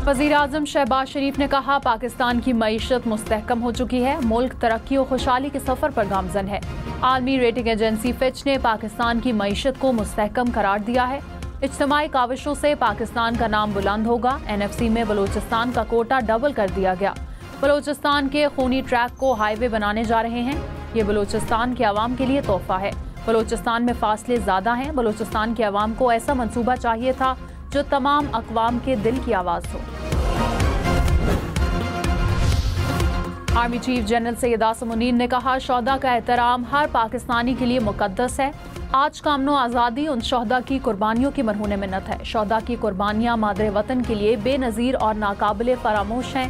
वज़ीर-ए-आज़म शहबाज शरीफ ने कहा, पाकिस्तान की मईशत मुस्तहकम हो चुकी है, मुल्क तरक्की और खुशहाली के सफ़र पर गामज़न है। आलमी रेटिंग एजेंसी फिच ने पाकिस्तान की मईशत को मुस्तहकम करार दिया है। इज्तिमाई काविशों से पाकिस्तान का नाम बुलंद होगा। NFC में बलूचिस्तान का कोटा डबल कर दिया गया। बलूचिस्तान के खूनी ट्रैक को हाईवे बनाने जा रहे हैं। ये बलूचिस्तान के अवाम के लिए तोहफा है। बलूचिस्तान में फासले ज़्यादा हैं। बलूचिस्तान के अवाम को ऐसा मंसूबा चाहिए था जो तमाम अक़वाम के दिल की आवाज़ हो। Army chief general Syed Asim Munir ने कहा, शोहदा का एहतराम हर पाकिस्तानी के लिए मुकद्दस है। आज का अमन आज़ादी उन शोहदा की कुर्बानियों की मरहून मिन्नत है। शोहदा की कुर्बानियाँ मादरे वतन के लिए बेनज़ीर और नाकाबिले फरामोश हैं।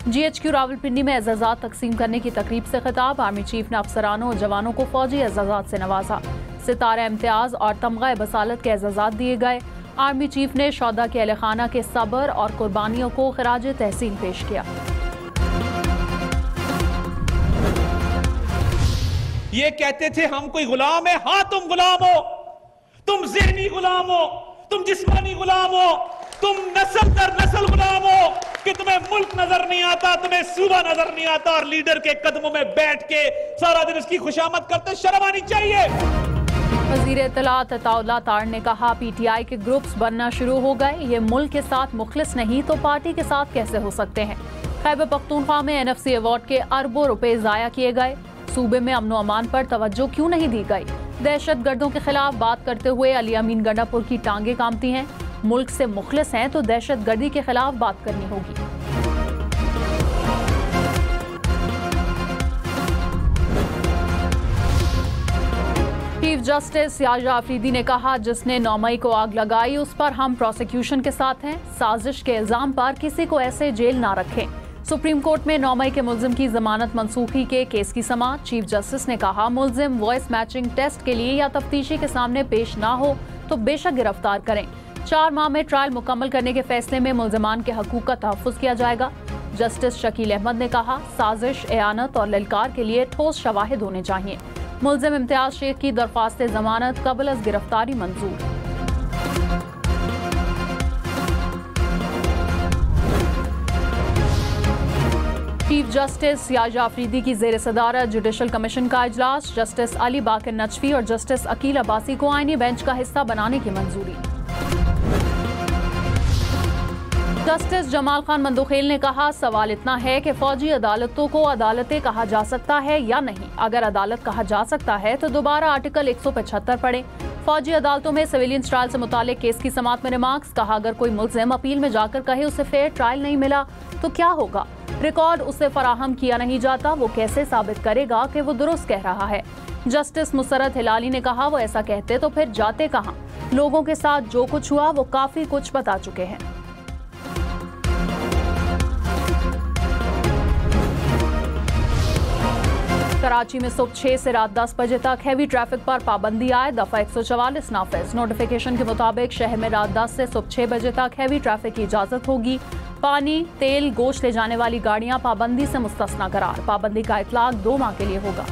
GHQ रावलपिंडी में एजाज़ात तकसीम करने की तकरीब से खिताब। आर्मी चीफ ने अफसरानों और जवानों को फौजी एजाज़ात से नवाजा। सितारा इम्तियाज़ और तमगा बसालत के एजाज़ात दिए गए। आर्मी चीफ ने शोहदा के अहले खाना के सब्र और कुर्बानियों को खराज तहसीन पेश किया। ये कहते थे हम कोई गुलाम है। हाँ, तुम गुलाम हो, तुम ज़हनी गुलाम हो, तुम जिस्मानी गुलाम हो, तुम नस्ल दर नस्ल गुलाम हो कि तुम्हें मुल्क नजर नहीं आता, तुम्हें सूबा नजर नहीं आता और लीडर के कदमों में बैठ के सारा दिन उसकी खुशामद करते। शर्म आनी चाहिए। वज़ीर इत्तलात अताउल्लाह तार ने कहा, PTI के ग्रुप्स बनना शुरू हो गए। ये मुल्क के साथ मुखलिस नहीं तो पार्टी के साथ कैसे हो सकते हैं। खैबर पख्तूनख्वा में NFC अवार्ड के अरबों रुपए जाया किए गए। सूबे में अमन अमान पर तवज्जो क्यों नहीं दी गई। दहशत गर्दों के खिलाफ बात करते हुए अली अमीन गंडापुर की टांगे कांपती हैं। मुल्क से मुखलिस हैं तो दहशत गर्दी के खिलाफ बात करनी होगी। चीफ जस्टिस याहिया अफरीदी ने कहा, जिसने 9 मई को आग लगाई उस पर हम प्रोसिक्यूशन के साथ हैं। साजिश के इल्जाम पर किसी को ऐसे जेल ना रखें। सुप्रीम कोर्ट में 9 मई के मुल्जिम की जमानत मनसूखी के केस की समाअत। चीफ जस्टिस ने कहा, मुल्जिम वॉइस मैचिंग टेस्ट के लिए या तफ्तीशी के सामने पेश ना हो तो बेशक गिरफ्तार करें। 4 माह में ट्रायल मुकम्मल करने के फैसले में मुल्जिमान के हकूक का तहफ़्फ़ुज़ किया जाएगा। जस्टिस शकील अहमद ने कहा, साजिश, एआनत और ललकार के लिए ठोस शवाहिद होने चाहिए। मुल्जिम इम्तियाज शेख की दरख्वास्त जमानत कबल अज़ गिरफ्तारी मंजूर। चीफ जस्टिस याहिया अफरीदी की ज़ेर सदारत जुडिशल कमीशन का इजलास। जस्टिस अली बाकर नजफी और जस्टिस अकील अब्बासी को आईनी बेंच का हिस्सा बनाने की मंजूरी। जस्टिस जमाल खान मंदोखेल ने कहा, सवाल इतना है कि फौजी अदालतों को अदालतें कहा जा सकता है या नहीं। अगर अदालत कहा जा सकता है तो दोबारा आर्टिकल 175 पढ़े। फौजी अदालतों में सिविलियन ट्रायल से मुतालिक केस की समाअत में रिमार्क्स। कहा, अगर कोई मुल्जिम अपील में जाकर कहे उसे फेयर ट्रायल नहीं मिला तो क्या होगा। रिकॉर्ड उसे फराहम किया नहीं जाता, वो कैसे साबित करेगा कि वो दुरुस्त कह रहा है। जस्टिस मुसरत हिलाली ने कहा, वो ऐसा कहते तो फिर जाते कहाँ। लोगों के साथ जो कुछ हुआ वो काफी कुछ बता चुके हैं। कराची में सुबह 6 से रात 10 बजे तक हैवी ट्रैफिक पर पाबंदी आए। दफा 144 नाफिज। नोटिफिकेशन के मुताबिक शहर में रात 10 से सुबह 6 बजे तक हैवी ट्रैफिक की इजाजत होगी। पानी, तेल, गोश्त ले जाने वाली गाड़ियां पाबंदी से मुस्तस्ना करार। पाबंदी का इतलाक 2 माह के लिए होगा।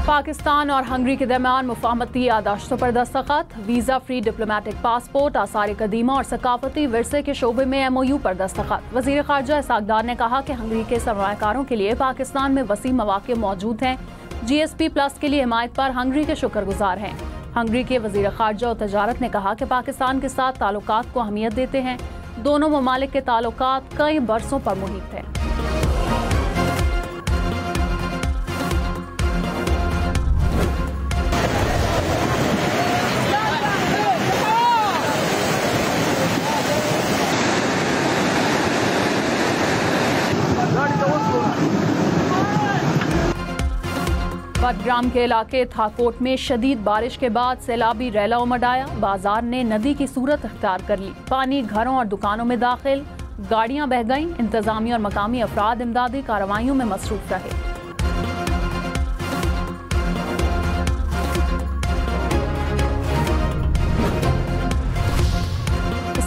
पाकिस्तान और हंगरी के दरमियान मुफाहमती यादाश्तों पर दस्तखत। वीज़ा फ्री डिप्लोमेटिक पासपोर्ट, आसार कदीमा और सकाफती विरसे के शोबे में MOU पर दस्तखत। वज़ीर ख़ारजा इसहाक़ डार ने कहा कि हंगरी के सरमायाकारों के लिए पाकिस्तान में वसी मौक़े मौजूद हैं। GSP+ के लिए हिमायत पर हंगरी के शुक्रगुजार हैं। हंगरी के वज़ीर ख़ारजा और तजारत ने कहा कि पाकिस्तान के साथ ताल्लुकात को अहमियत देते हैं। दोनों ममालिक के ताल्लुकात कई बरसों पर मुहित हैं। बडग्राम के इलाके थाकोट में शदीद बारिश के बाद सैलाबी रैला उमड़ आया। बाजार ने नदी की सूरत अख्तियार कर ली। पानी घरों और दुकानों में दाखिल, गाड़ियां बह गईं। इंतजामिया और मकामी अफराद इमदादी कार्रवाइयों में मसरूफ रहे।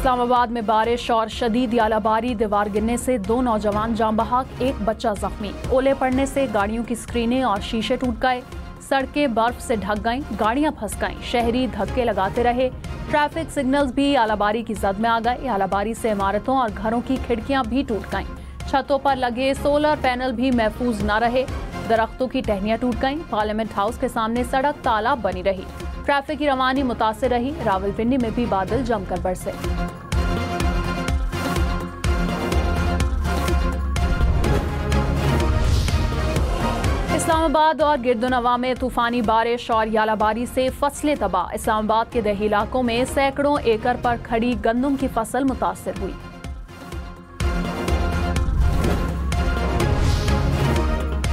इस्लामाबाद में बारिश और शदीद आलाबारी, दीवार गिरने से 2 नौजवान जान बहक, 1 बच्चा जख्मी। ओले पड़ने से गाड़ियों की स्क्रीनें और शीशे टूट गए, सड़कें बर्फ से ढक गईं, गाड़ियां फंस गईं, शहरी धक्के लगाते रहे, ट्रैफिक सिग्नल्स भी आलाबारी की जद में आ गए। आलाबारी से इमारतों और घरों की खिड़कियां भी टूट गईं, छतों पर लगे सोलर पैनल भी महफूज न रहे, दरख्तों की टहनियां टूट गईं, पार्लियामेंट हाउस के सामने सड़क तालाब बनी रही, ट्रैफिक की रवानी मुतासिर रही। रावलपिंडी में भी बादल जमकर बरसे। इस्लामाबाद और गिरदोनवा में तूफानी बारिश और यालाबारी से फसलें तबाह। इस्लामाबाद के दही इलाकों में सैकड़ों एकड़ पर खड़ी गंदम की फसल मुतासिर हुई।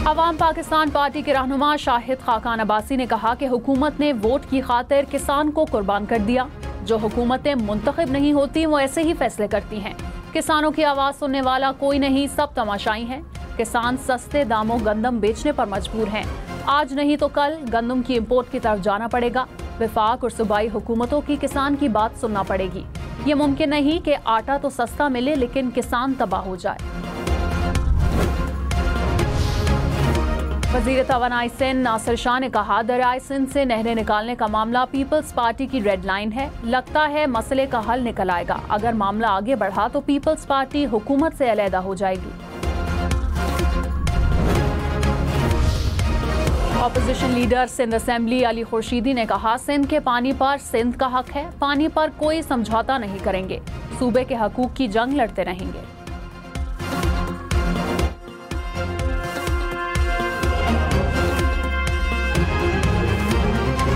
अवाम पाकिस्तान पार्टी के रहनुमा शाहिद खाकान अब्बासी ने कहा कि हुकूमत ने वोट की खातिर किसान को कुर्बान कर दिया। जो हुकूमतें मुंतखब नहीं होती वो ऐसे ही फैसले करती हैं। किसानों की आवाज सुनने वाला कोई नहीं, सब तमाशाई हैं। किसान सस्ते दामों गंदम बेचने पर मजबूर हैं। आज नहीं तो कल गंदम की इंपोर्ट की तरफ जाना पड़ेगा। वफाक और सूबाई हुकूमतों की किसान की बात सुनना पड़ेगी। ये मुमकिन नहीं कि आटा तो सस्ता मिले लेकिन किसान तबाह हो जाए। वज़ीर तवानाई सिंध नासिर शाह ने कहा, दरियाए सिंध से नहरें निकालने का मामला पीपल्स पार्टी की रेड लाइन है। लगता है मसले का हल निकल आएगा। अगर मामला आगे बढ़ा तो पीपल्स पार्टी हुकूमत से अलहदा हो जाएगी। Opposition leader Sindh assembly Ali Khurshidi ने कहा, सिंध के पानी पर सिंध का हक है, पानी पर कोई समझौता नहीं करेंगे, सूबे के हकूक की जंग लड़ते रहेंगे।